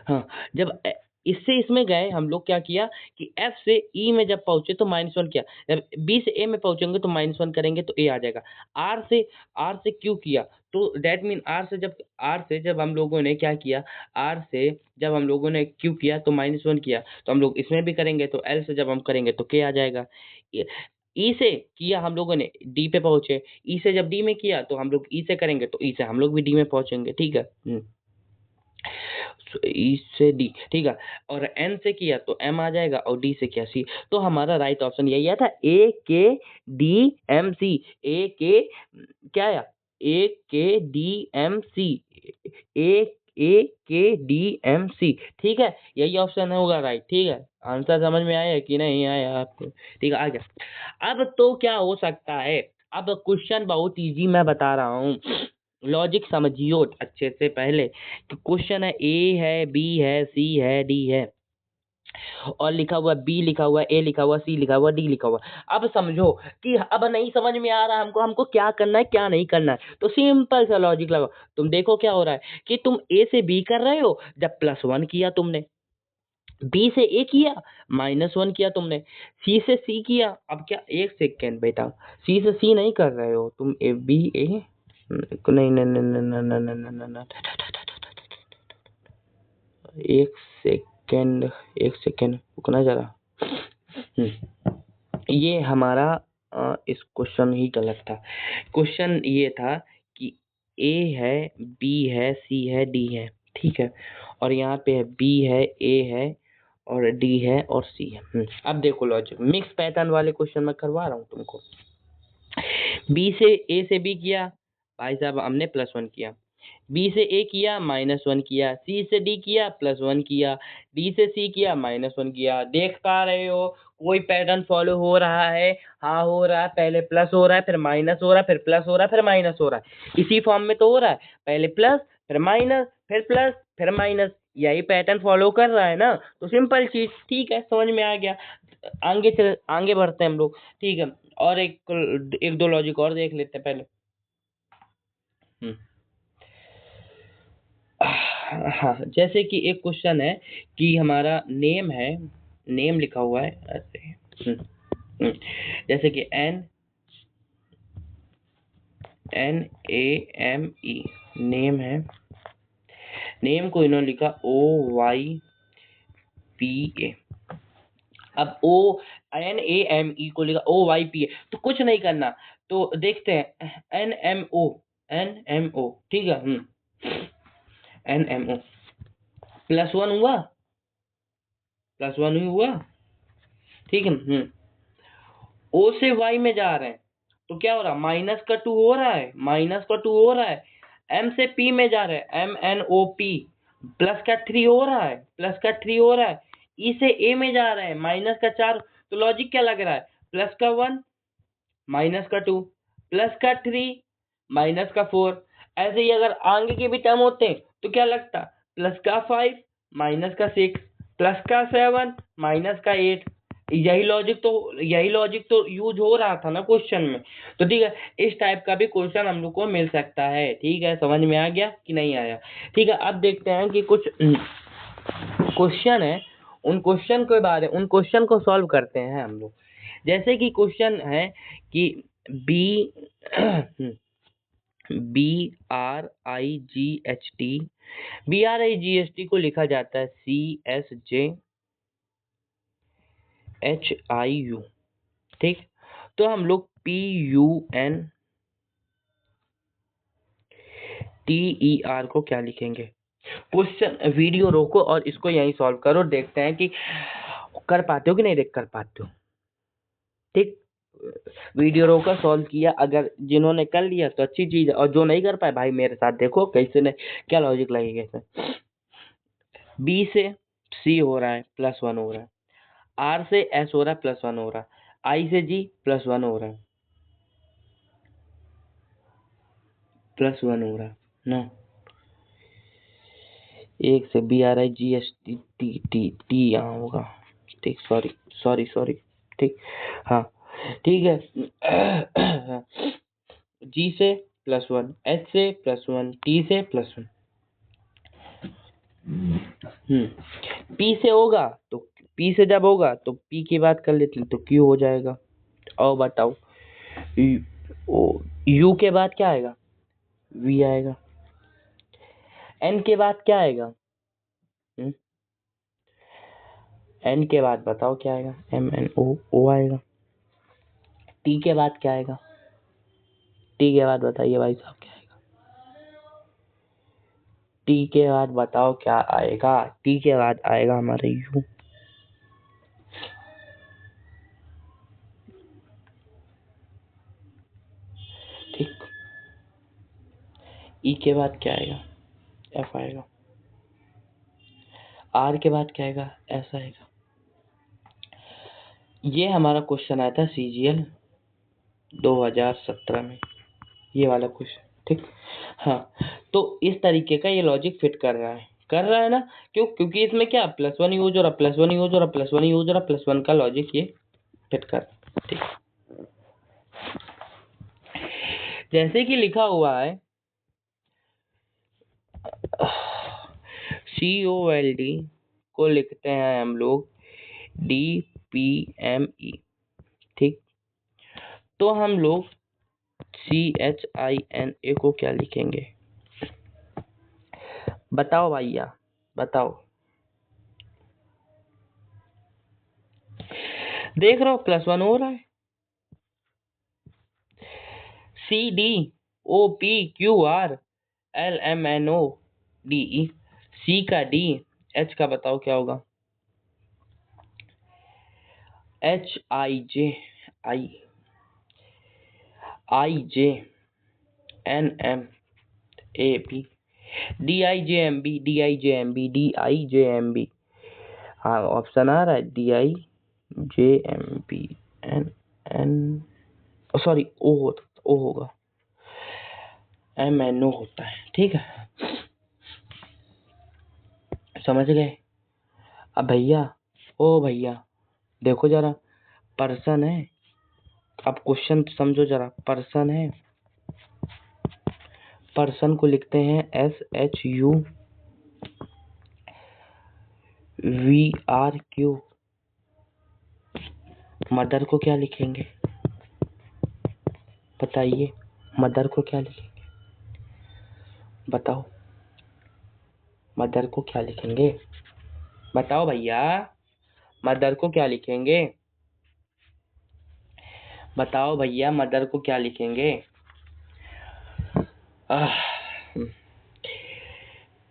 हाँ, जब इससे इसमें गए हम लोग, क्या किया कि F से E में जब पहुंचे तो -1 किया, जब B से A में पहुंचेंगे तो -1 करेंगे तो A आ जाएगा। R से Q किया तो दैट मीन R से जब हम लोगों ने क्या किया, R से जब हम लोगों ने Q किया तो -1 किया, तो हम लोग इसमें भी करेंगे तो L से जब हम करेंगे तो K आ जाएगा। E से किया हम लोगों ने, D पे पहुंचे, E से जब D में किया तो हम लोग E से करेंगे तो E से हम लोग भी D में पहुंचेंगे, ठीक है। ई से डी, ठीक है। और एन से किया तो एम आ जाएगा और डी से किया सी। तो हमारा राइट ऑप्शन यही आया था, ए के डी एम सी। ए के क्या आया, ए के डी एम सी, ए ए के डी एम सी, ठीक है। यही ऑप्शन होगा राइट, ठीक है। आंसर समझ में आया कि नहीं आया आपको, ठीक है। आ गया। अब तो क्या हो सकता है, अब क्वेश्चन बहुत इजी मैं बता रहा हूँ, लॉजिक समझियो अच्छे से पहले। तो क्वेश्चन है, ए है, बी है, सी है, डी है, और लिखा हुआ बी, लिखा हुआ ए, लिखा हुआ सी, लिखा हुआ डी, लिखा हुआ। अब समझो कि अब नहीं समझ में आ रहा हमको, क्या करना है क्या नहीं करना है, तो सिंपल सा लॉजिक लगाओ। तुम देखो क्या हो रहा है कि तुम ए से बी कर रहे हो, जब +1 किया तुमने, बी से ए किया, -1 किया तुमने, सी से सी किया। अब क्या, एक सेकेंड बेटा, सी से सी नहीं कर रहे हो तुम, ए बी ए नहीं नहीं नहीं नहीं नहीं नहीं नहीं नहीं नहीं, एक सेकेंड, एक सेकेंड रुकना जरा। ये हमारा इस क्वेश्चन ही गलत था। क्वेश्चन ये था कि ए है, बी है, सी है, डी है, ठीक है, और यहाँ पे है बी है, ए है, और डी है, और सी है। अब देखो लॉजिक, मिक्स पैटर्न वाले क्वेश्चन मैं करवा रहा हूँ तुमको। बी से ए से बी किया, भाई साहब हमने +1 किया। बी से ए किया, -1 किया। सी से डी किया, +1 किया। डी से सी किया, -1 किया। देख पा रहे हो कोई पैटर्न फॉलो हो रहा है? हाँ हो रहा है, पहले प्लस हो रहा है, फिर माइनस हो रहा है, फिर प्लस हो रहा है, फिर माइनस हो रहा है। इसी फॉर्म में तो हो रहा है, पहले प्लस, फिर माइनस, फिर प्लस, फिर माइनस। यही पैटर्न फॉलो कर रहा है ना, तो सिंपल चीज, ठीक है, समझ में आ गया। आगे बढ़ते हैं हम लोग, ठीक है। और एक दो लॉजिक और देख लेते हैं पहले। हाँ, जैसे कि एक क्वेश्चन है कि हमारा नेम है, नेम लिखा हुआ है ऐसे, जैसे कि NAME नेम है। नेम को इन्होंने लिखा OYPA। अब NAME को लिखा OYPA, तो कुछ नहीं करना, तो देखते हैं NMO, ठीक है। NMO +1 हुआ, +1 ही हुआ, ठीक है। O से Y में जा रहे हैं तो क्या हो रहा है, -2 हो रहा है, -2 हो रहा है। M से P में जा रहे हैं, MNOP, +3 हो रहा है, +3 हो रहा है। E से A में जा रहे हैं, -4। तो लॉजिक क्या लग रहा है, +1, -2, +3, -4। ऐसे ही अगर आगे के भी टर्म होते हैं तो क्या लगता, +5, -6, +7, -8। यही लॉजिक तो यूज हो रहा था ना क्वेश्चन में। तो ठीक है, इस टाइप का भी क्वेश्चन हम लोग को मिल सकता है, ठीक है। समझ में आ गया कि नहीं आया, ठीक है। अब देखते हैं कि कुछ क्वेश्चन है, उन क्वेश्चन को सॉल्व करते हैं हम लोग। जैसे कि क्वेश्चन है कि बी BRIGHT को लिखा जाता है CSJHIU, ठीक। तो हम लोग PUNTER को क्या लिखेंगे। क्वेश्चन, वीडियो रोको और इसको यहीं सॉल्व करो, देखते हैं कि कर पाते हो कि नहीं देख कर पाते हो, ठीक। वीडियो रोका, सॉल्व किया, अगर जिन्होंने कर लिया तो अच्छी चीज है, और जो नहीं कर पाए भाई मेरे साथ देखो कैसे ने क्या लॉजिक लगेगा इसमें। बी से सी हो रहा है, +1 हो रहा है। आर से एस हो रहा है, +1 हो रहा है। आई से जी, +1 हो रहा है, +1 हो रहा है ना। एक से BRIGHT यहाँ होगा, ठीक। सॉरी सॉरी सॉरी, ठीक। हाँ ठीक है। जी से +1, H से +1, T से +1। P से होगा तो P से जब होगा तो P की बात कर लेते हैं तो Q हो जाएगा। और बताओ U के बाद क्या आएगा? V आएगा। N के बाद क्या आएगा? N के बाद बताओ क्या आएगा? MNO, O आएगा। T के बाद क्या आएगा? T के बाद बताइए भाई साहब क्या आएगा? T के बाद बताओ क्या आएगा? T के बाद आएगा हमारे U। ठीक। E के बाद क्या आएगा? F आएगा। R के बाद क्या आएगा? S आएगा। ये हमारा क्वेश्चन आया था CGL 2017 में, ये वाला क्वेश्चन। ठीक। हाँ, तो इस तरीके का ये लॉजिक फिट कर रहा है ना? क्योंकि इसमें क्या +1 यूज हो रहा, +1 यूज हो रहा, +1 यूज हो रहा, +1 का लॉजिक ये फिट कर। ठीक। जैसे कि लिखा हुआ है COLD को लिखते हैं हम लोग DPME। ठीक। तो हम लोग CHINA को क्या लिखेंगे? बताओ भैया, बताओ। देख रहे हो +1 हो रहा है। CDOPQRLMNODE, C का D, H का बताओ क्या होगा? HIJI, IJNMAB, DIJMB। हाँ, ऑप्शन आ रहा है DIJMB। सॉरी, O होगा, MNO होता है। ठीक है, समझ गए? अब भैया, ओ भैया देखो जरा, पर्सन है। अब क्वेश्चन समझो जरा, पर्सन है, पर्सन को लिखते हैं SHUVRQ। मदर को क्या लिखेंगे? बताइए, मदर को क्या लिखेंगे? बताओ, मदर को क्या लिखेंगे? बताओ भैया, मदर को क्या लिखेंगे? बताओ भैया, मदर को क्या लिखेंगे?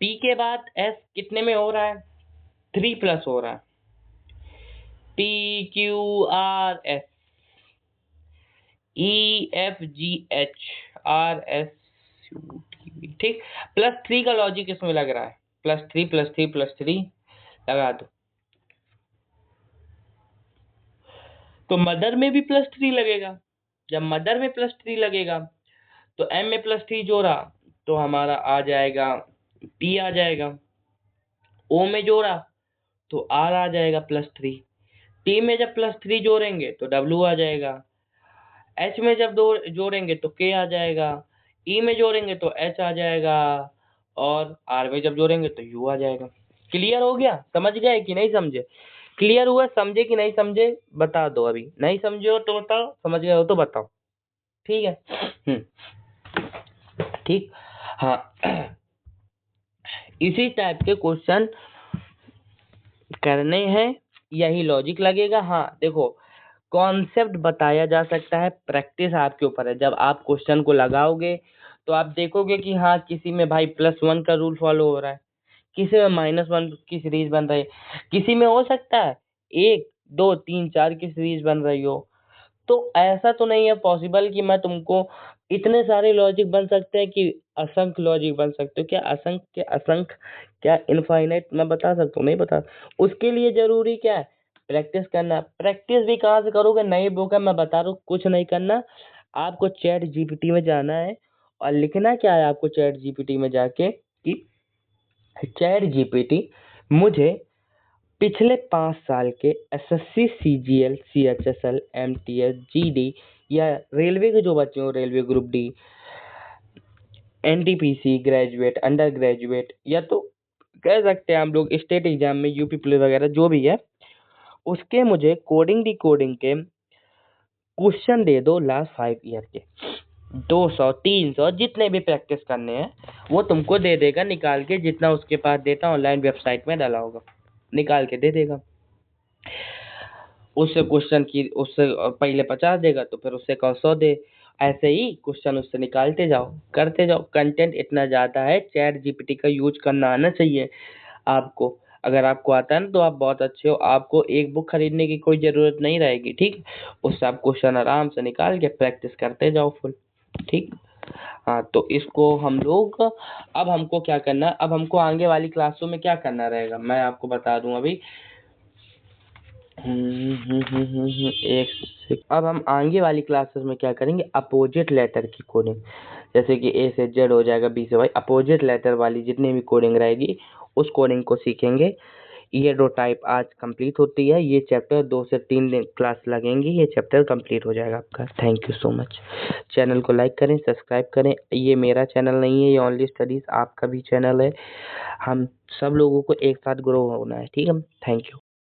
P के बाद S कितने में हो रहा है? 3+ हो रहा है। PQRS EFGHRSUTV। ठीक, +3 का लॉजिक इसमें लग रहा है। +3 लगा दो। तो मदर में भी +3 लगेगा। जब मदर में +3 लगेगा तो M में +3 जोड़ा तो हमारा आ जाएगा P आ जाएगा। O में जोड़ा तो R आ जाएगा +3। T में जब +3 जोड़ेंगे तो W आ जाएगा। H में जब जोड़ेंगे तो K आ जाएगा। E में जोड़ेंगे तो H आ जाएगा। और R में जब जोड़ेंगे तो U आ जाएगा। क्लियर हो गया? समझ गए कि नहीं समझे? क्लियर हुआ? समझे कि नहीं समझे? बता दो। अभी नहीं समझे हो तो बताओ, समझ गए हो तो बताओ। ठीक है। ठीक। हाँ, इसी टाइप के क्वेश्चन करने हैं, यही लॉजिक लगेगा। हाँ देखो, कॉन्सेप्ट बताया जा सकता है, प्रैक्टिस आपके ऊपर है। जब आप क्वेश्चन को लगाओगे तो आप देखोगे कि हाँ, किसी में भाई +1 का रूल फॉलो हो रहा है, किसी में -1 की सीरीज बन रही है, किसी में हो सकता है 1 2 3 4 की सीरीज बन रही हो। तो ऐसा तो नहीं है पॉसिबल कि मैं तुमको, इतने सारे लॉजिक बन सकते हैं कि असंख्य लॉजिक बन सकते हो। क्या असंख्य क्या इनफाइनाइट मैं बता सकता हूँ? नहीं बता। उसके लिए जरूरी क्या है? प्रैक्टिस करना। प्रैक्टिस भी कहाँ से करोगे? नई बुक है, मैं बता रहा हूँ, कुछ नहीं करना। आपको ChatGPT में जाना है और लिखना क्या है आपको ChatGPT में जाके कि ChatGPT मुझे पिछले 5 साल के SSC CGL CHSL MTS GD या रेलवे के जो बच्चे हो, railway group D, NTPC graduate, under graduate, या तो कह सकते हैं हम लोग स्टेट एग्जाम में यूपी पुलिस वगैरह जो भी है, उसके मुझे कोडिंग डिकोडिंग के क्वेश्चन दे दो लास्ट 5 ईयर के, 200 300 जितने भी प्रैक्टिस करने हैं वो तुमको दे देगा निकाल के, जितना उसके पास डेटा ऑनलाइन वेबसाइट में डाला होगा निकाल के दे देगा। उससे क्वेश्चन की उससे पहले 50 देगा तो फिर उससे कहो 100 दे, ऐसे ही क्वेश्चन उससे निकालते जाओ करते जाओ। कंटेंट इतना ज़्यादा है, चैट जीपीटी का यूज करना आना चाहिए आपको। अगर आपको आता है ना तो आप बहुत अच्छे हो, आपको एक बुक खरीदने की कोई ज़रूरत नहीं रहेगी, ठीक। उससे आप क्वेश्चन आराम से निकाल के प्रैक्टिस करते जाओ फुल, ठीक। हाँ तो इसको हम लोग, अब हमको क्या करना है, अब हमको आगे वाली क्लासों में क्या करना रहेगा मैं आपको बता दूं अभी। अब हम आगे वाली क्लासेस में क्या करेंगे, अपोजिट लेटर की कोडिंग, जैसे कि ए से जेड हो जाएगा, बी से वाई, अपोजिट लेटर वाली जितनी भी कोडिंग रहेगी उस कोडिंग को सीखेंगे। ये 2 टाइप आज कंप्लीट होती है, ये चैप्टर 2 से 3 दिन क्लास लगेंगी, ये चैप्टर कंप्लीट हो जाएगा आपका। Thank you so much. Channel को लाइक करें, सब्सक्राइब करें। ये मेरा चैनल नहीं है, ये ओनली स्टडीज आपका भी चैनल है। हम सब लोगों को एक साथ ग्रो होना है, ठीक है। Thank you.